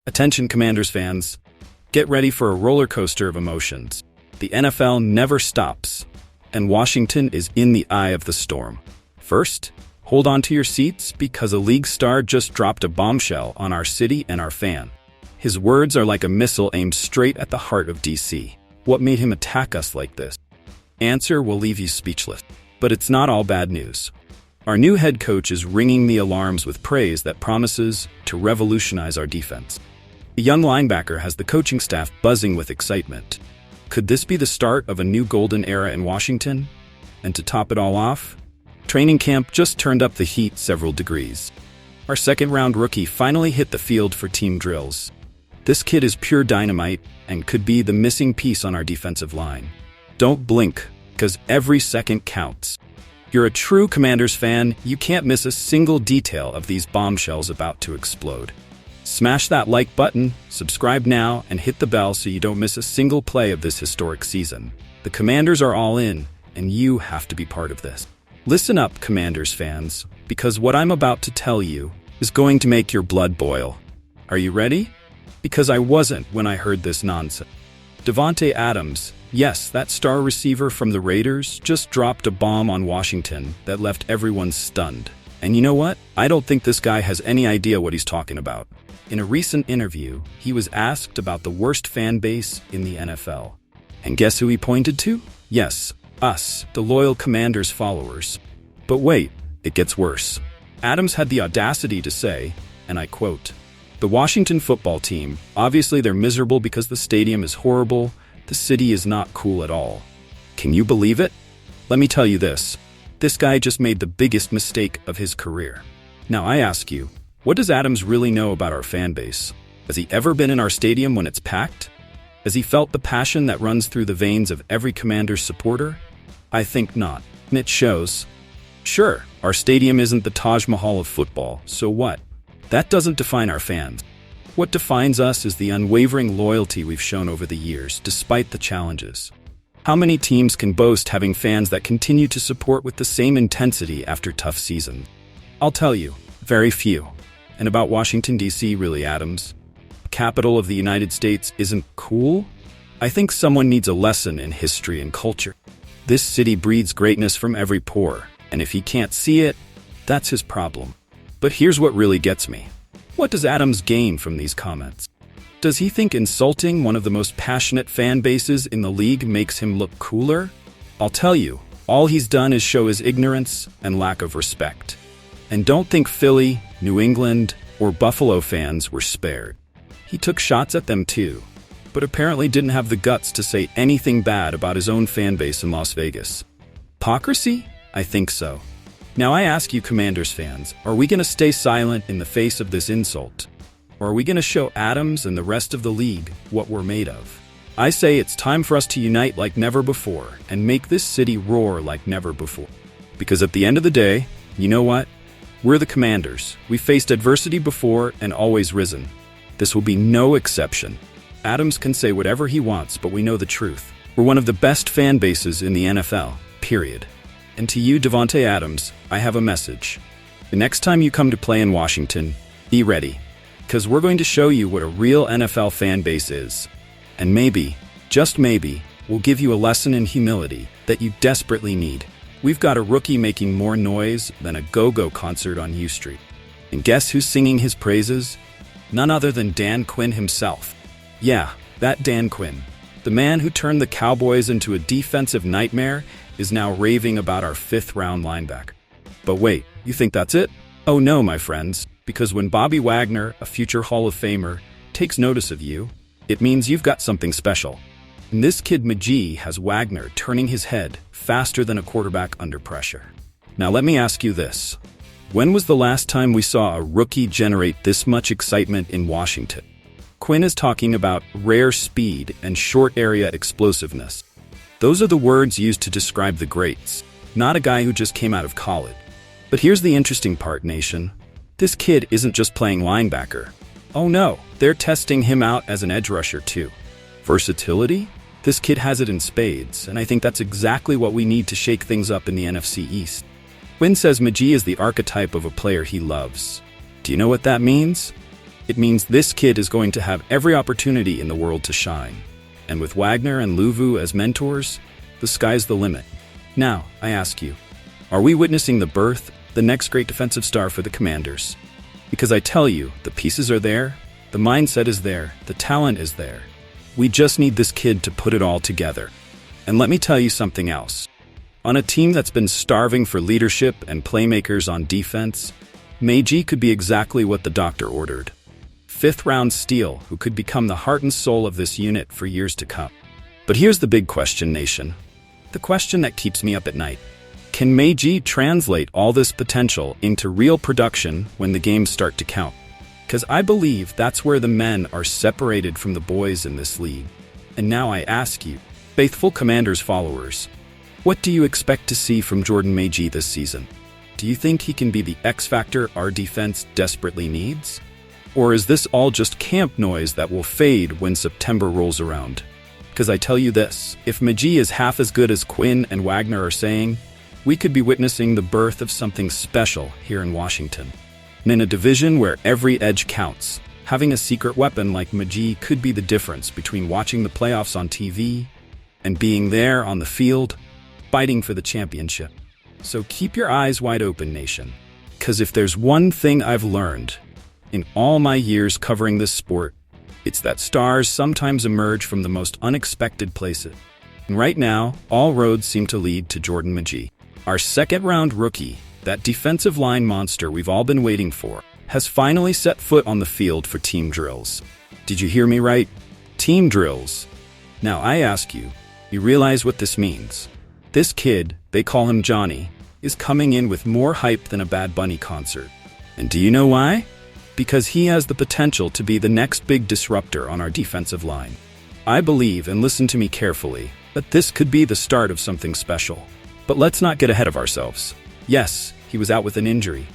Attention Commanders fans, get ready for a roller coaster of emotions. The NFL never stops, and Washington is in the eye of the storm. First, hold on to your seats because a league star just dropped a bombshell on our city and our fan. His words are like a missile aimed straight at the heart of DC. What made him attack us like this? Answer will leave you speechless. But it's not all bad news. Our new head coach is ringing the alarms with praise that promises to revolutionize our defense. The young linebacker has the coaching staff buzzing with excitement. Could this be the start of a new golden era in Washington? And to top it all off, training camp just turned up the heat several degrees. Our second-round rookie finally hit the field for team drills. This kid is pure dynamite and could be the missing piece on our defensive line. Don't blink, because every second counts. You're a true Commanders fan, you can't miss a single detail of these bombshells about to explode. Smash that like button, subscribe now, and hit the bell so you don't miss a single play of this historic season. The Commanders are all in, and you have to be part of this. Listen up, Commanders fans, because what I'm about to tell you is going to make your blood boil. Are you ready? Because I wasn't when I heard this nonsense. Davante Adams, yes, that star receiver from the Raiders, just dropped a bomb on Washington that left everyone stunned. And you know what? I don't think this guy has any idea what he's talking about. In a recent interview, he was asked about the worst fan base in the NFL. And guess who he pointed to? Yes, us, the loyal Commanders followers. But wait, it gets worse. Adams had the audacity to say, and I quote, "The Washington football team, obviously they're miserable because the stadium is horrible, the city is not cool at all. Can you believe it? Let me tell you this guy just made the biggest mistake of his career." Now I ask you, what does Adams really know about our fan base? Has he ever been in our stadium when it's packed? Has he felt the passion that runs through the veins of every Commanders supporter? I think not, and it shows. Sure, our stadium isn't the Taj Mahal of football, so what? That doesn't define our fans. What defines us is the unwavering loyalty we've shown over the years, despite the challenges. How many teams can boast having fans that continue to support with the same intensity after tough seasons? I'll tell you, very few. And about Washington, D.C., really, Adams? Capital of the United States isn't cool? I think someone needs a lesson in history and culture. This city breeds greatness from every pore, and if he can't see it, that's his problem. But here's what really gets me. What does Adams gain from these comments? Does he think insulting one of the most passionate fan bases in the league makes him look cooler? I'll tell you, all he's done is show his ignorance and lack of respect. And don't think Philly, New England, or Buffalo fans were spared. He took shots at them too, but apparently didn't have the guts to say anything bad about his own fan base in Las Vegas. Hypocrisy? I think so. Now I ask you Commanders fans, are we going to stay silent in the face of this insult? Or are we going to show Adams and the rest of the league what we're made of? I say it's time for us to unite like never before and make this city roar like never before. Because at the end of the day, you know what? We're the Commanders. We've faced adversity before and always risen. This will be no exception. Adams can say whatever he wants, but we know the truth. We're one of the best fan bases in the NFL, period. And to you, Davante Adams, I have a message. The next time you come to play in Washington, be ready. Because we're going to show you what a real NFL fan base is. And maybe, just maybe, we'll give you a lesson in humility that you desperately need. We've got a rookie making more noise than a go-go concert on U Street. And guess who's singing his praises? None other than Dan Quinn himself. Yeah, that Dan Quinn. The man who turned the Cowboys into a defensive nightmare is now raving about our fifth-round linebacker. But wait, you think that's it? Oh no, my friends, because when Bobby Wagner, a future Hall of Famer, takes notice of you, it means you've got something special. And this kid Magee has Wagner turning his head faster than a quarterback under pressure. Now let me ask you this. When was the last time we saw a rookie generate this much excitement in Washington? Quinn is talking about rare speed and short area explosiveness. Those are the words used to describe the greats, not a guy who just came out of college. But here's the interesting part, nation. This kid isn't just playing linebacker. Oh no, they're testing him out as an edge rusher too. Versatility? This kid has it in spades, and I think that's exactly what we need to shake things up in the NFC East. Quinn says Magee is the archetype of a player he loves. Do you know what that means? It means this kid is going to have every opportunity in the world to shine. And with Wagner and Luvu as mentors, the sky's the limit. Now, I ask you, are we witnessing the birth, the next great defensive star for the Commanders? Because I tell you, the pieces are there, the mindset is there, the talent is there. We just need this kid to put it all together. And let me tell you something else. On a team that's been starving for leadership and playmakers on defense, Magee could be exactly what the doctor ordered. Fifth-round steal who could become the heart and soul of this unit for years to come. But here's the big question, nation. The question that keeps me up at night. Can Magee translate all this potential into real production when the games start to count? Because I believe that's where the men are separated from the boys in this league. And now I ask you, faithful Commanders followers, what do you expect to see from Jordan Magee this season? Do you think he can be the X factor our defense desperately needs? Or is this all just camp noise that will fade when September rolls around? Because I tell you this, if Magee is half as good as Quinn and Wagner are saying, we could be witnessing the birth of something special here in Washington. And in a division where every edge counts, having a secret weapon like Magee could be the difference between watching the playoffs on TV and being there on the field, fighting for the championship. So keep your eyes wide open, nation. Because if there's one thing I've learned in all my years covering this sport, it's that stars sometimes emerge from the most unexpected places. And right now, all roads seem to lead to Jordan Magee. Our second-round rookie, that defensive line monster we've all been waiting for, has finally set foot on the field for team drills. Did you hear me right? Team drills. Now I ask you, you realize what this means? This kid, they call him Johnny, is coming in with more hype than a Bad Bunny concert. And do you know why? Because he has the potential to be the next big disruptor on our defensive line. I believe, and listen to me carefully, that this could be the start of something special. But let's not get ahead of ourselves. Yes, he was out with an injury.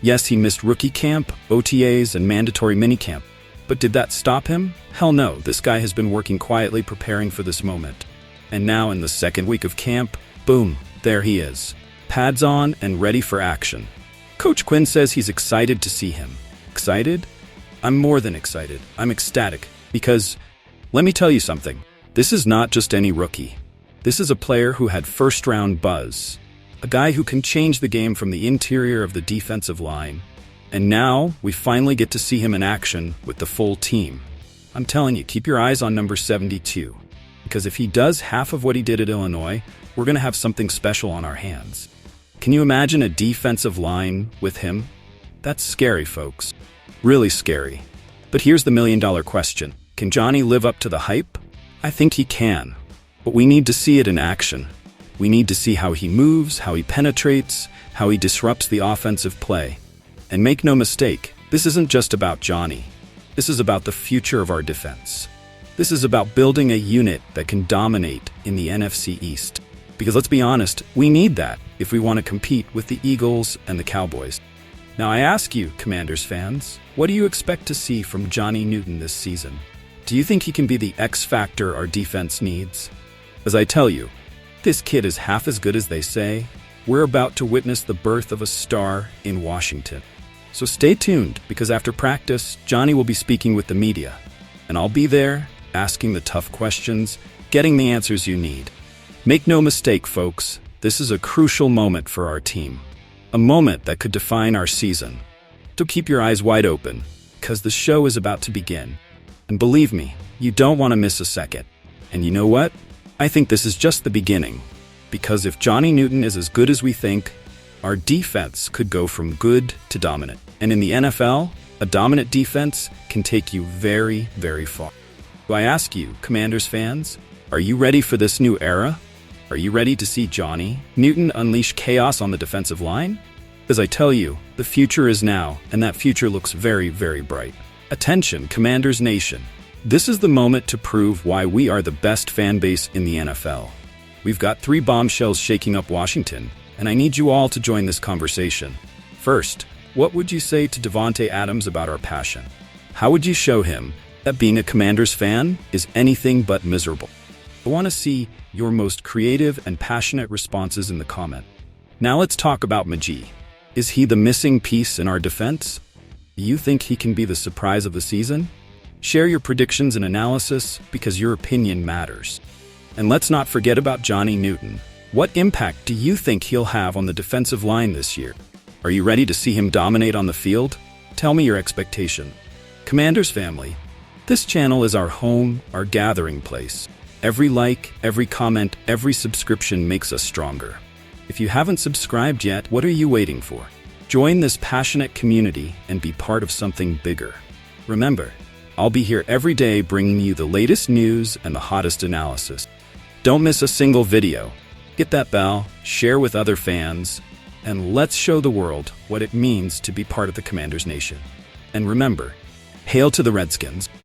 Yes, he missed rookie camp, OTAs, and mandatory minicamp. But did that stop him? Hell no, this guy has been working quietly preparing for this moment. And now in the second week of camp, boom, there he is. Pads on and ready for action. Coach Quinn says he's excited to see him. Excited? I'm more than excited. I'm ecstatic. Because, let me tell you something. This is not just any rookie. This is a player who had first-round buzz. A guy who can change the game from the interior of the defensive line. And now, we finally get to see him in action with the full team. I'm telling you, keep your eyes on number 72. Because if he does half of what he did at Illinois, we're going to have something special on our hands. Can you imagine a defensive line with him? That's scary, folks. Really scary. But here's the million-dollar question. Can Johnny live up to the hype? I think he can. But we need to see it in action. We need to see how he moves, how he penetrates, how he disrupts the offensive play. And make no mistake, this isn't just about Johnny. This is about the future of our defense. This is about building a unit that can dominate in the NFC East. Because let's be honest, we need that if we want to compete with the Eagles and the Cowboys. Now I ask you, Commanders fans, what do you expect to see from Johnny Newton this season? Do you think he can be the X factor our defense needs? As I tell you, this kid is half as good as they say. We're about to witness the birth of a star in Washington. So stay tuned, because after practice, Johnny will be speaking with the media. And I'll be there, asking the tough questions, getting the answers you need. Make no mistake, folks, this is a crucial moment for our team. A moment that could define our season. So keep your eyes wide open, because the show is about to begin. And believe me, you don't want to miss a second. And you know what? I think this is just the beginning. Because if Johnny Newton is as good as we think, our defense could go from good to dominant. And in the NFL, a dominant defense can take you very, very far. So I ask you, Commanders fans, are you ready for this new era? Are you ready to see Johnny Newton unleash chaos on the defensive line? As I tell you, the future is now, and that future looks very, very bright. Attention, Commanders Nation. This is the moment to prove why we are the best fan base in the NFL. We've got 3 bombshells shaking up Washington, and I need you all to join this conversation. First, what would you say to Davante Adams about our passion? How would you show him that being a Commanders fan is anything but miserable? I want to see your most creative and passionate responses in the comment. Now let's talk about Magee. Is he the missing piece in our defense? Do you think he can be the surprise of the season? Share your predictions and analysis because your opinion matters. And let's not forget about Johnny Newton. What impact do you think he'll have on the defensive line this year? Are you ready to see him dominate on the field? Tell me your expectation. Commanders family, this channel is our home, our gathering place. Every like, every comment, every subscription makes us stronger. If you haven't subscribed yet, what are you waiting for? Join this passionate community and be part of something bigger. Remember, I'll be here every day bringing you the latest news and the hottest analysis. Don't miss a single video. Hit that bell, share with other fans, and let's show the world what it means to be part of the Commanders Nation. And remember, hail to the Redskins.